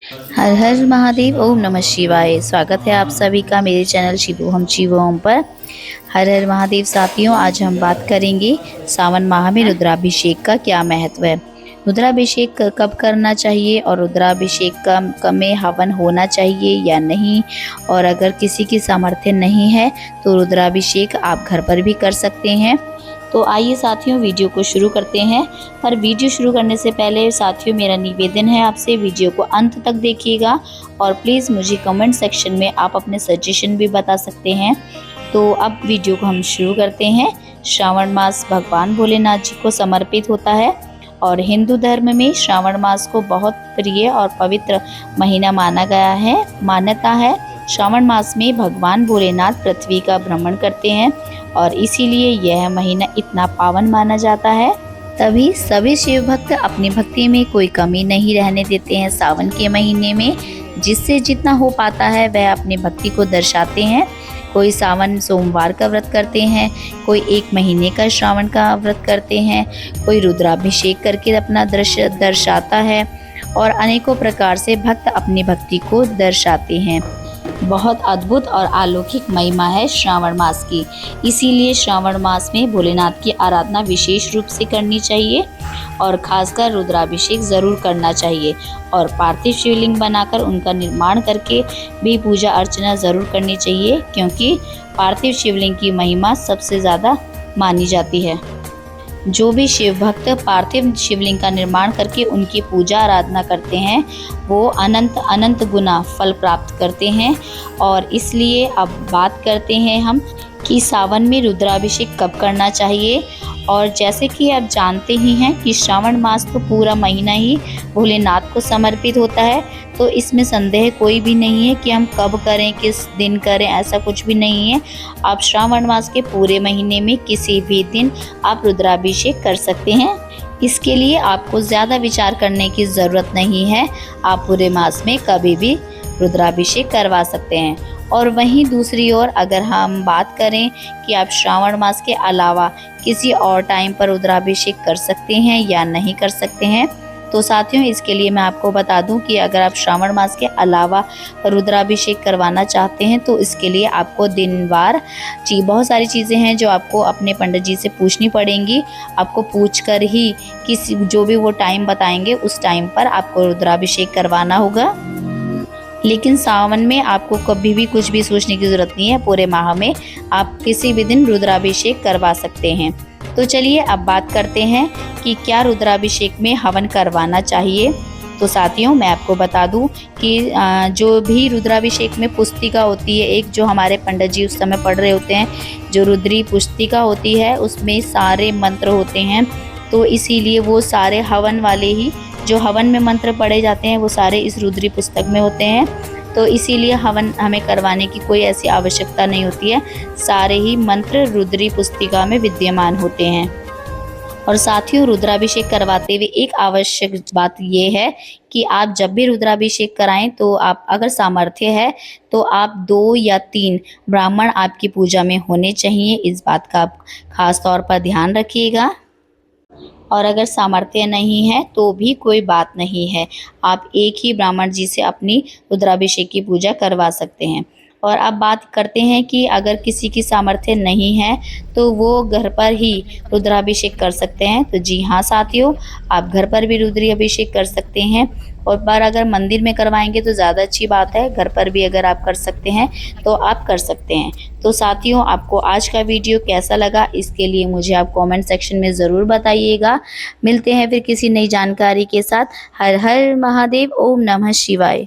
हर हर महादेव, ओम नमः शिवाय। स्वागत है आप सभी का मेरे चैनल शिवोहम शिवोहम पर। हर हर महादेव साथियों, आज हम बात करेंगे सावन माह में रुद्राभिषेक का क्या महत्व है। रुद्राभिषेक कब करना चाहिए और रुद्राभिषेक का में हवन होना चाहिए या नहीं, और अगर किसी की सामर्थ्य नहीं है तो रुद्राभिषेक आप घर पर भी कर सकते हैं। तो आइए साथियों, वीडियो को शुरू करते हैं। पर वीडियो शुरू करने से पहले साथियों, मेरा निवेदन है आपसे, वीडियो को अंत तक देखिएगा और प्लीज़ मुझे कमेंट सेक्शन में आप अपने सजेशन भी बता सकते हैं। तो अब वीडियो को हम शुरू करते हैं। श्रावण मास भगवान भोलेनाथ जी को समर्पित होता है और हिंदू धर्म में श्रावण मास को बहुत प्रिय और पवित्र महीना माना गया है। मान्यता है श्रावण मास में भगवान भोलेनाथ पृथ्वी का भ्रमण करते हैं और इसीलिए यह महीना इतना पावन माना जाता है। तभी सभी शिव भक्त अपनी भक्ति में कोई कमी नहीं रहने देते हैं सावन के महीने में। जिससे जितना हो पाता है वह अपनी भक्ति को दर्शाते हैं। कोई सावन सोमवार का व्रत करते हैं, कोई एक महीने का श्रावण का व्रत करते हैं, कोई रुद्राभिषेक करके अपना दृश्य दर्शाता है और अनेकों प्रकार से भक्त अपनी भक्ति को दर्शाते हैं। बहुत अद्भुत और अलौकिक महिमा है श्रावण मास की। इसीलिए श्रावण मास में भोलेनाथ की आराधना विशेष रूप से करनी चाहिए और खासकर रुद्राभिषेक ज़रूर करना चाहिए और पार्थिव शिवलिंग बनाकर उनका निर्माण करके भी पूजा अर्चना ज़रूर करनी चाहिए, क्योंकि पार्थिव शिवलिंग की महिमा सबसे ज़्यादा मानी जाती है। जो भी शिव भक्त पार्थिव शिवलिंग का निर्माण करके उनकी पूजा आराधना करते हैं वो अनंत अनंत गुना फल प्राप्त करते हैं। और इसलिए अब बात करते हैं हम कि सावन में रुद्राभिषेक कब करना चाहिए। और जैसे कि आप जानते ही हैं कि श्रावण मास तो पूरा महीना ही भोलेनाथ को समर्पित होता है, तो इसमें संदेह कोई भी नहीं है कि हम कब करें, किस दिन करें, ऐसा कुछ भी नहीं है। आप श्रावण मास के पूरे महीने में किसी भी दिन आप रुद्राभिषेक कर सकते हैं। इसके लिए आपको ज़्यादा विचार करने की ज़रूरत नहीं है, आप पूरे मास में कभी भी रुद्राभिषेक करवा सकते हैं। और वहीं दूसरी ओर अगर हम बात करें कि आप श्रावण मास के अलावा किसी और टाइम पर रुद्राभिषेक कर सकते हैं या नहीं कर सकते हैं, तो साथियों इसके लिए मैं आपको बता दूं कि अगर आप श्रावण मास के अलावा रुद्राभिषेक करवाना चाहते हैं तो इसके लिए आपको दिनवार बहुत सारी चीज़ें हैं जो आपको अपने पंडित जी से पूछनी पड़ेंगी। आपको पूछकर ही किसी जो भी वो टाइम बताएंगे उस टाइम पर आपको रुद्राभिषेक करवाना होगा। लेकिन सावन में आपको कभी भी कुछ भी सोचने की ज़रूरत नहीं है, पूरे माह में आप किसी भी दिन रुद्राभिषेक करवा सकते हैं। तो चलिए अब बात करते हैं कि क्या रुद्राभिषेक में हवन करवाना चाहिए। तो साथियों मैं आपको बता दूं कि जो भी रुद्राभिषेक में पुस्तिका होती है, एक जो हमारे पंडित जी उस समय पढ़ रहे होते हैं, जो रुद्री पुस्तिका होती है उसमें सारे मंत्र होते हैं। तो इसीलिए वो सारे हवन वाले ही जो हवन में मंत्र पढ़े जाते हैं वो सारे इस रुद्री पुस्तक में होते हैं। तो इसीलिए हवन हमें करवाने की कोई ऐसी आवश्यकता नहीं होती है, सारे ही मंत्र रुद्री पुस्तिका में विद्यमान होते हैं। और साथियों रुद्राभिषेक करवाते हुए एक आवश्यक बात ये है कि आप जब भी रुद्राभिषेक कराएं तो आप अगर सामर्थ्य है तो आप 2 या 3 ब्राह्मण आपकी पूजा में होने चाहिए। इस बात का आप खास तौर पर ध्यान रखिएगा। और अगर सामर्थ्य नहीं है तो भी कोई बात नहीं है, आप एक ही ब्राह्मण जी से अपनी रुद्राभिषेक की पूजा करवा सकते हैं। और अब बात करते हैं कि अगर किसी की सामर्थ्य नहीं है तो वो घर पर ही रुद्राभिषेक कर सकते हैं। तो जी हाँ साथियों, आप घर पर भी रुद्राभिषेक कर सकते हैं। और पर अगर मंदिर में करवाएंगे तो ज़्यादा अच्छी बात है, घर पर भी अगर आप कर सकते हैं तो आप कर सकते हैं। तो साथियों आपको आज का वीडियो कैसा लगा इसके लिए मुझे आप कमेंट सेक्शन में ज़रूर बताइएगा। मिलते हैं फिर किसी नई जानकारी के साथ। हर हर महादेव, ओम नमः शिवाय।